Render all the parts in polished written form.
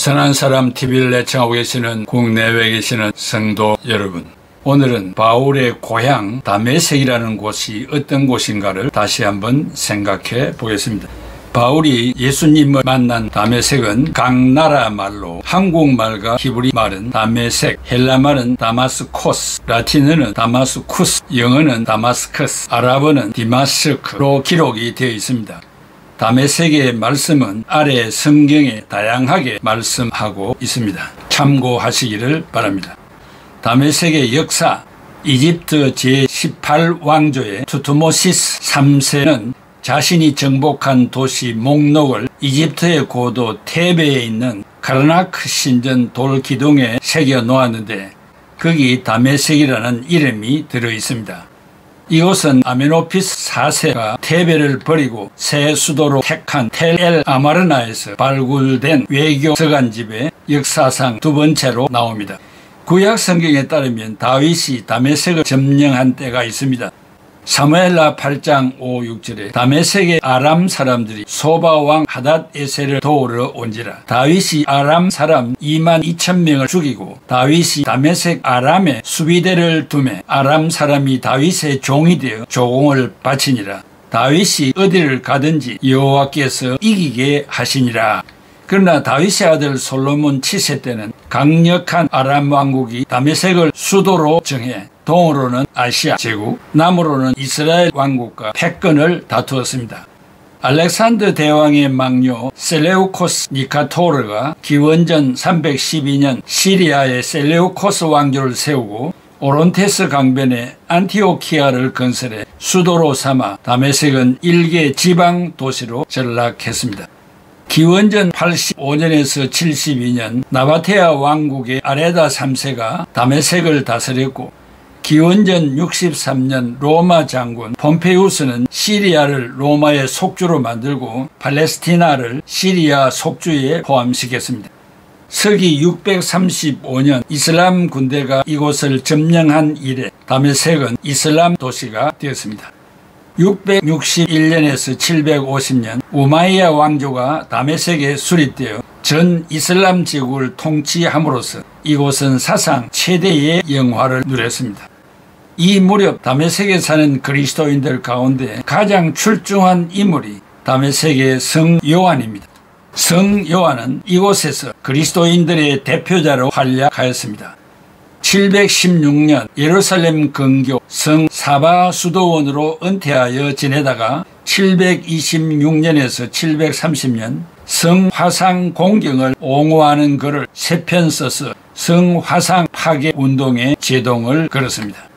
선한 사람 TV를 애청하고 계시는 국내외에 계시는 성도 여러분, 오늘은 바울의 고향 다메섹이라는 곳이 어떤 곳인가를 다시 한번 생각해 보겠습니다. 바울이 예수님을 만난 다메섹은 각 나라 말로 한국말과 히브리 말은 다메섹, 헬라말은 다마스코스, 라틴어는 다마스쿠스, 영어는 다마스커스, 아랍어는 디마스크로 기록이 되어 있습니다. 다메섹의 말씀은 아래 성경에 다양하게 말씀하고 있습니다. 참고하시기를 바랍니다. 다메섹의 역사, 이집트 제18왕조의 투트모시스 3세는 자신이 정복한 도시 목록을 이집트의 고도 테베에 있는 카르나크 신전 돌 기둥에 새겨 놓았는데 거기 다메섹이라는 이름이 들어 있습니다. 이곳은 아메노피스 4세가 테베를 버리고 새 수도로 택한 텔 아마르나에서 발굴된 외교 서간집에 역사상 두 번째로 나옵니다. 구약 성경에 따르면 다윗이 다메섹을 점령한 때가 있습니다. 사무엘하 8장 5, 6절에 다메섹의 아람 사람들이 소바왕 하닷에셀을 도우러 온지라. 다윗이 아람 사람 2만 2천 명을 죽이고 다윗이 다메섹 아람에 수비대를 두매 아람 사람이 다윗의 종이 되어 조공을 바치니라. 다윗이 어디를 가든지 여호와께서 이기게 하시니라. 그러나 다윗의 아들 솔로몬 7세 때는 강력한 아람 왕국이 다메섹을 수도로 정해 동으로는 아시아 제국, 남으로는 이스라엘 왕국과 패권을 다투었습니다. 알렉산더 대왕의 막녀 셀레우코스 니카토르가 기원전 312년 시리아에 셀레우코스 왕조를 세우고 오론테스 강변에 안티오키아를 건설해 수도로 삼아 다메섹은 일개 지방 도시로 전락했습니다. 기원전 85년에서 72년 나바테아 왕국의 아레다 3세가 다메섹을 다스렸고 기원전 63년 로마 장군 폼페이우스는 시리아를 로마의 속주로 만들고 팔레스티나를 시리아 속주에 포함시켰습니다. 서기 635년 이슬람 군대가 이곳을 점령한 이래 다메섹은 이슬람 도시가 되었습니다. 661년에서 750년 우마이야 왕조가 다메섹에 수립되어 전 이슬람 제국을 통치함으로써 이곳은 사상 최대의 영화를 누렸습니다. 이 무렵 다메섹에 사는 그리스도인들 가운데 가장 출중한 인물이 다메섹의 성 요한입니다. 성 요한은 이곳에서 그리스도인들의 대표자로 활약하였습니다. 716년 예루살렘 근교 성 사바 수도원으로 은퇴하여 지내다가 726년에서 730년 성 화상 공경을 옹호하는 글을 3편 써서 성 화상 파괴 운동에 제동을 걸었습니다.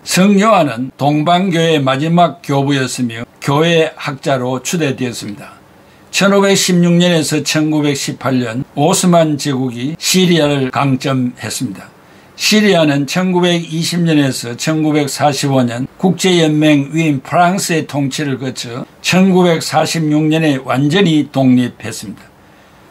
성 요한은 동방교회의 마지막 교부였으며 교회 학자로 추대되었습니다. 1516년에서 1918년 오스만 제국이 시리아를 강점했습니다. 시리아는 1920년에서 1945년 국제연맹 위인 프랑스의 통치를 거쳐 1946년에 완전히 독립했습니다.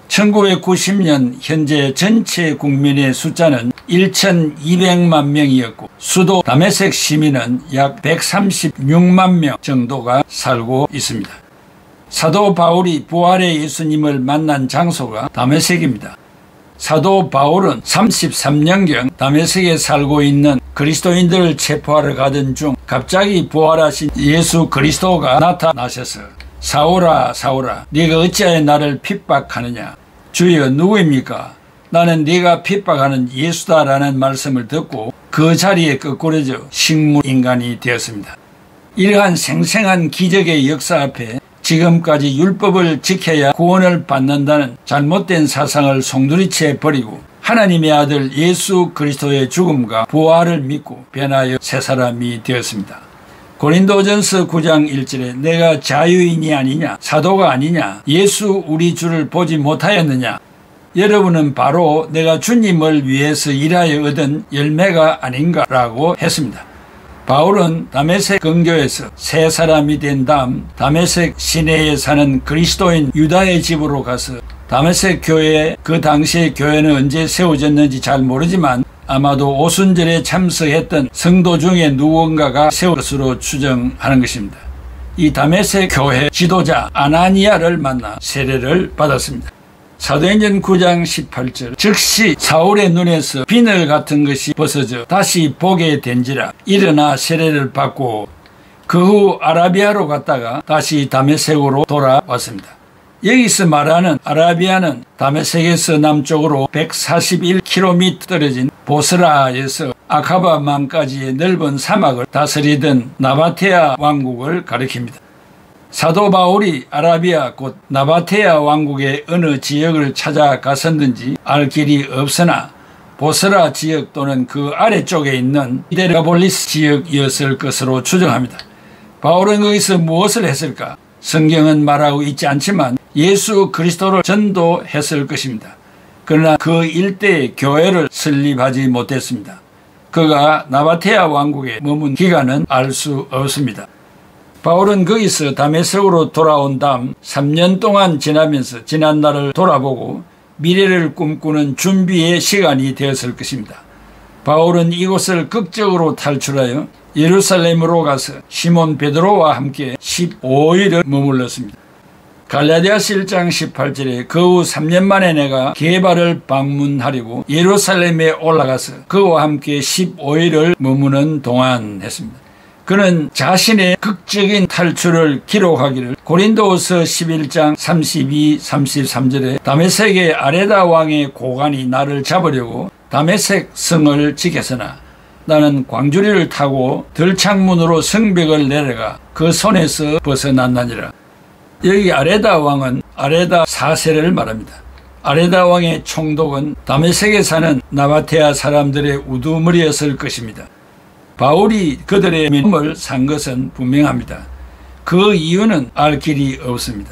1990년 현재 전체 국민의 숫자는 1,200만 명이었고 수도 다메섹 시민은 약 136만 명 정도가 살고 있습니다. 사도 바울이 부활의 예수님을 만난 장소가 다메섹입니다. 사도 바울은 33년경 다메섹에 살고 있는 그리스도인들을 체포하러 가던 중 갑자기 부활하신 예수 그리스도가 나타나셔서 사울아 사울아 네가 어찌하여 나를 핍박하느냐. 주여 누구입니까? 나는 네가 핍박하는 예수다라는 말씀을 듣고 그 자리에 거꾸러져 식물인간이 되었습니다. 이러한 생생한 기적의 역사 앞에 지금까지 율법을 지켜야 구원을 받는다는 잘못된 사상을 송두리째 버리고 하나님의 아들 예수 그리스도의 죽음과 부활을 믿고 변하여 새 사람이 되었습니다. 고린도전서 9장 1절에 내가 자유인이 아니냐 사도가 아니냐 예수 우리 주를 보지 못하였느냐. 여러분은 바로 내가 주님을 위해서 일하여 얻은 열매가 아닌가라고 했습니다. 바울은 다메섹 근교에서 새 사람이 된 다음 다메섹 시내에 사는 그리스도인 유다의 집으로 가서 다메섹 교회, 그 당시의 교회는 언제 세워졌는지 잘 모르지만 아마도 오순절에 참석했던 성도 중에 누군가가 세운 것으로 추정하는 것입니다. 이 다메섹 교회 지도자 아나니아를 만나 세례를 받았습니다. 사도행전 9장 18절 즉시 사울의 눈에서 비늘 같은 것이 벗어져 다시 보게 된지라 일어나 세례를 받고 그 후 아라비아로 갔다가 다시 다메섹으로 돌아왔습니다. 여기서 말하는 아라비아는 다메섹에서 남쪽으로 141km 떨어진 보스라에서 아카바만까지의 넓은 사막을 다스리던 나바테아 왕국을 가리킵니다. 사도 바울이 아라비아 곧 나바테아 왕국의 어느 지역을 찾아갔었는지 알 길이 없으나 보스라 지역 또는 그 아래쪽에 있는 데라볼리스 지역이었을 것으로 추정합니다. 바울은 거기서 무엇을 했을까? 성경은 말하고 있지 않지만 예수 그리스도를 전도했을 것입니다. 그러나 그 일대에 교회를 설립하지 못했습니다. 그가 나바테아 왕국에 머문 기간은 알 수 없습니다. 바울은 거기서 다메섹으로 돌아온 다음 3년 동안 지나면서 지난날을 돌아보고 미래를 꿈꾸는 준비의 시간이 되었을 것입니다. 바울은 이곳을 극적으로 탈출하여 예루살렘으로 가서 시몬 베드로와 함께 15일을 머물렀습니다. 갈라디아서 1장 18절에 그 후 3년 만에 내가 게바를 방문하려고 예루살렘에 올라가서 그와 함께 15일을 머무는 동안 했습니다. 그는 자신의 극적인 탈출을 기록하기를 고린도후서 11장 32, 33절에 다메섹의 아레다 왕의 고관이 나를 잡으려고 다메섹 성을 지켰으나 나는 광주리를 타고 들창문으로 성벽을 내려가 그 손에서 벗어났나니라. 여기 아레다 왕은 아레다 4세를 말합니다. 아레다 왕의 총독은 다메섹에 사는 나바테아 사람들의 우두머리였을 것입니다. 바울이 그들의 몸을 산 것은 분명합니다. 그 이유는 알 길이 없습니다.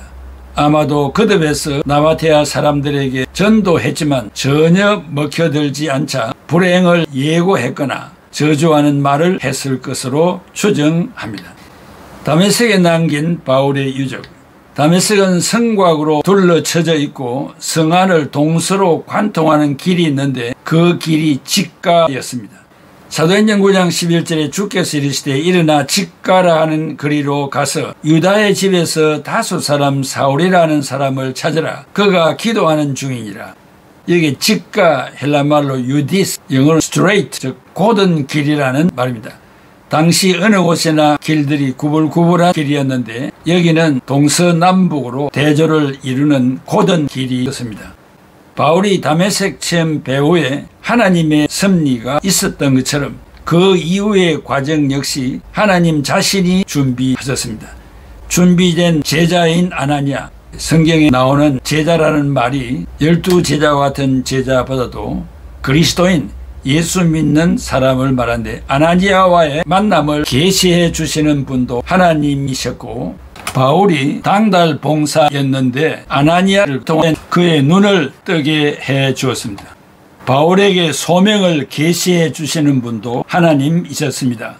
아마도 그듭에서 나바테아 사람들에게 전도했지만 전혀 먹혀들지 않자 불행을 예고했거나 저주하는 말을 했을 것으로 추정합니다. 다메섹에 남긴 바울의 유적. 다메섹은 성곽으로 둘러쳐져 있고 성 안을 동서로 관통하는 길이 있는데 그 길이 직가였습니다. 사도행전 9장 11절에 주께서 이르시되 일어나 직가라 하는 거리로 가서 유다의 집에서 다수 사람 사울이라는 사람을 찾으라. 그가 기도하는 중이니라. 여기 직가 헬라말로 유디스, 영어로 straight, 즉 곧은 길이라는 말입니다. 당시 어느 곳이나 길들이 구불구불한 길이었는데 여기는 동서남북으로 대조를 이루는 곧은 길이었습니다. 바울이 다메섹 체험 배후에 하나님의 섭리가 있었던 것처럼 그 이후의 과정 역시 하나님 자신이 준비하셨습니다. 준비된 제자인 아나니아, 성경에 나오는 제자라는 말이 12제자와 같은 제자보다도 그리스도인 예수 믿는 사람을 말하는데 아나니아와의 만남을 계시해 주시는 분도 하나님이셨고 바울이 당달 봉사였는데 아나니아를 통해 그의 눈을 뜨게 해 주었습니다. 바울에게 소명을 계시해 주시는 분도 하나님이셨습니다.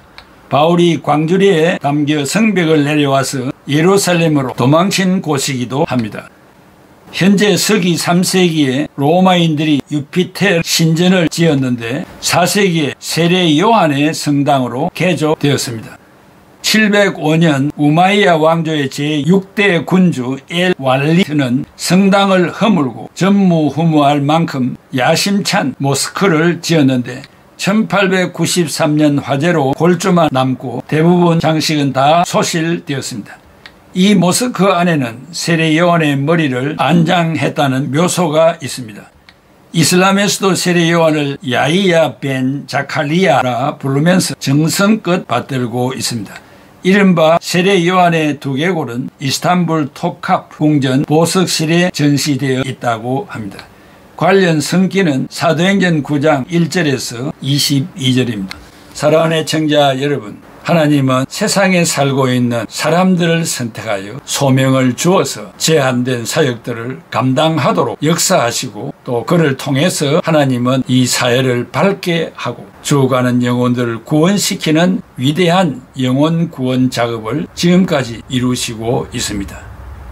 바울이 광주리에 담겨 성벽을 내려와서 예루살렘으로 도망친 곳이기도 합니다. 현재 서기 3세기에 로마인들이 유피테 신전을 지었는데 4세기에 세례 요한의 성당으로 개조되었습니다. 705년 우마이야 왕조의 제6대 군주 엘 왈리트는 성당을 허물고 전무후무할 만큼 야심찬 모스크를 지었는데 1893년 화재로 골조만 남고 대부분 장식은 다 소실되었습니다. 이 모스크 안에는 세례 요한의 머리를 안장했다는 묘소가 있습니다. 이슬람에서도 세례 요한을 야히야 벤 자칼리아라 부르면서 정성껏 받들고 있습니다. 이른바 세례 요한의 두개골은 이스탄불 톱카프 궁전 보석실에 전시되어 있다고 합니다. 관련 성기는 사도행전 9장 1절에서 22절입니다. 사랑하는 애청자 여러분, 하나님은 세상에 살고 있는 사람들을 선택하여 소명을 주어서 제한된 사역들을 감당하도록 역사하시고 또 그를 통해서 하나님은 이 사회를 밝게 하고 죽어가는 영혼들을 구원시키는 위대한 영혼 구원 작업을 지금까지 이루시고 있습니다.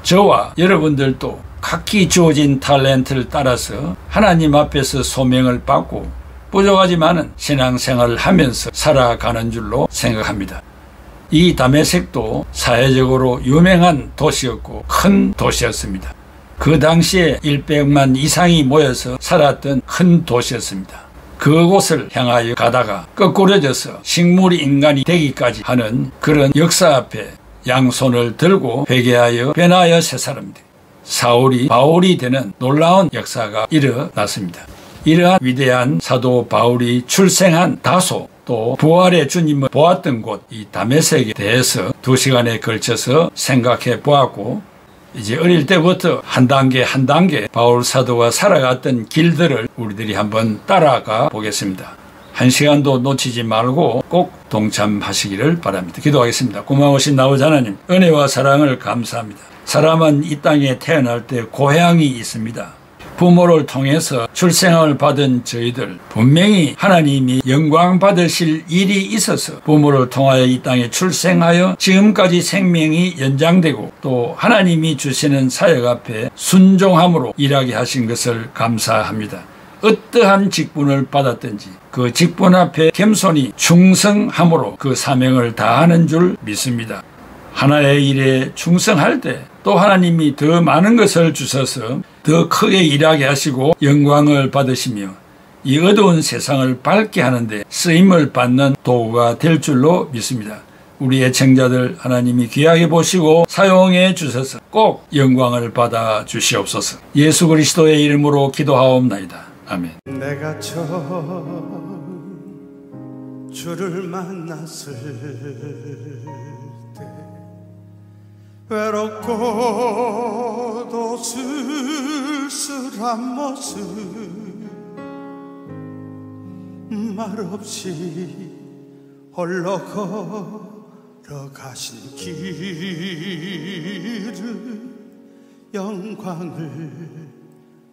저와 여러분들도 각기 주어진 탤런트를 따라서 하나님 앞에서 소명을 받고 부족하지만은 신앙생활을 하면서 살아가는 줄로 생각합니다. 이 다메섹도 사회적으로 유명한 도시였고 큰 도시였습니다. 그 당시에 100만 이상이 모여서 살았던 큰 도시였습니다. 그곳을 향하여 가다가 거꾸러져서 식물이 인간이 되기까지 하는 그런 역사 앞에 양손을 들고 회개하여 변하여 새 사람들, 사울이 바울이 되는 놀라운 역사가 일어났습니다. 이러한 위대한 사도 바울이 출생한 다소, 또 부활의 주님을 보았던 곳 이 다메섹에 대해서 2시간에 걸쳐서 생각해 보았고, 이제 어릴 때부터 한 단계 한 단계 바울 사도가 살아갔던 길들을 우리들이 한번 따라가 보겠습니다. 1시간도 놓치지 말고 꼭 동참하시기를 바랍니다. 기도하겠습니다. 고마우신 아버지 하나님, 은혜와 사랑을 감사합니다. 사람은 이 땅에 태어날 때 고향이 있습니다. 부모를 통해서 출생을 받은 저희들, 분명히 하나님이 영광 받으실 일이 있어서 부모를 통하여 이 땅에 출생하여 지금까지 생명이 연장되고 또 하나님이 주시는 사역 앞에 순종함으로 일하게 하신 것을 감사합니다. 어떠한 직분을 받았든지 그 직분 앞에 겸손히 충성함으로 그 사명을 다하는 줄 믿습니다. 하나의 일에 충성할 때 또 하나님이 더 많은 것을 주셔서 더 크게 일하게 하시고 영광을 받으시며 이 어두운 세상을 밝게 하는데 쓰임을 받는 도구가 될 줄로 믿습니다. 우리 애청자들 하나님이 귀하게 보시고 사용해 주셔서 꼭 영광을 받아 주시옵소서. 예수 그리스도의 이름으로 기도하옵나이다. 아멘. 내가 처음 주를 만났을 때 외롭고도 쓸쓸한 모습, 말없이 홀로 걸어가신 길을 영광을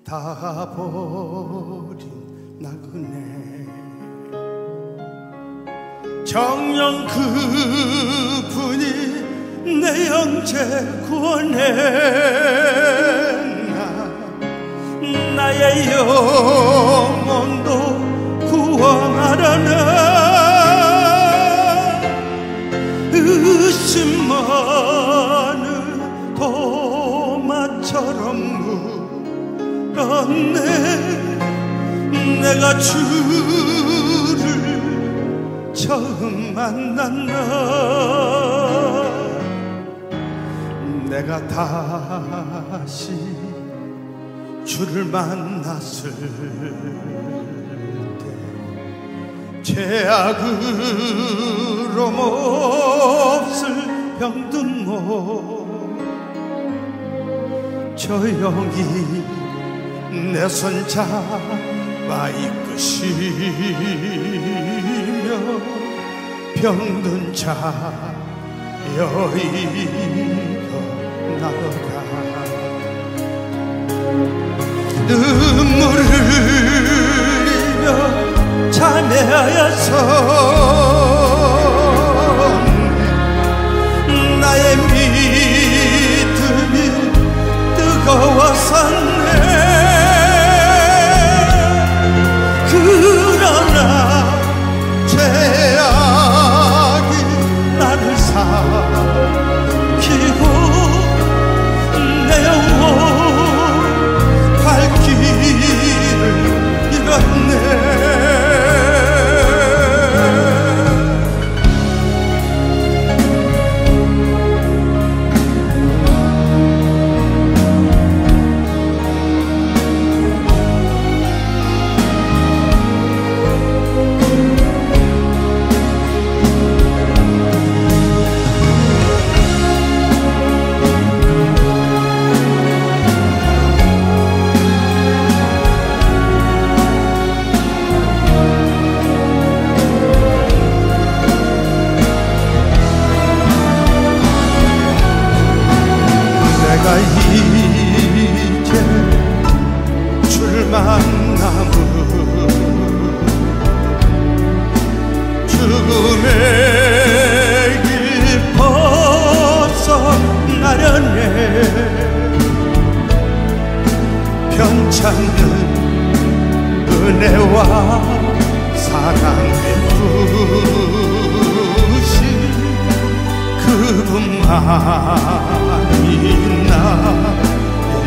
다 버린 나그네, 정녕 그분이 내 형제 구원했나, 나의 영혼도 구원하려나, 의심 많은 도마처럼 물었네. 내가 주를 처음 만난 날, 내가 다시 주를 만났을 때 죄악으로 몹쓸 병든 몸 조용히 내 손 잡아 이끄시며 병든 자 여인도 나가 눈물을 흘리며 참회하여서 나의 믿음이 뜨거웠었네. 그러나 죄악이 나를 삼키고 내 영혼 갈 길을 잃었네. 이제 줄 만남은 죽음의 길 벗어나려네. 편찮는 은혜와 사랑의 부신 그분만이 나의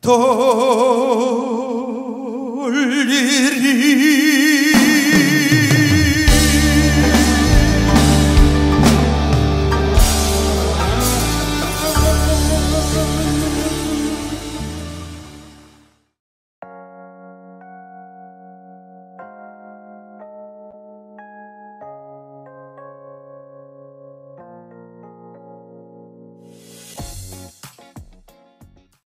돌리리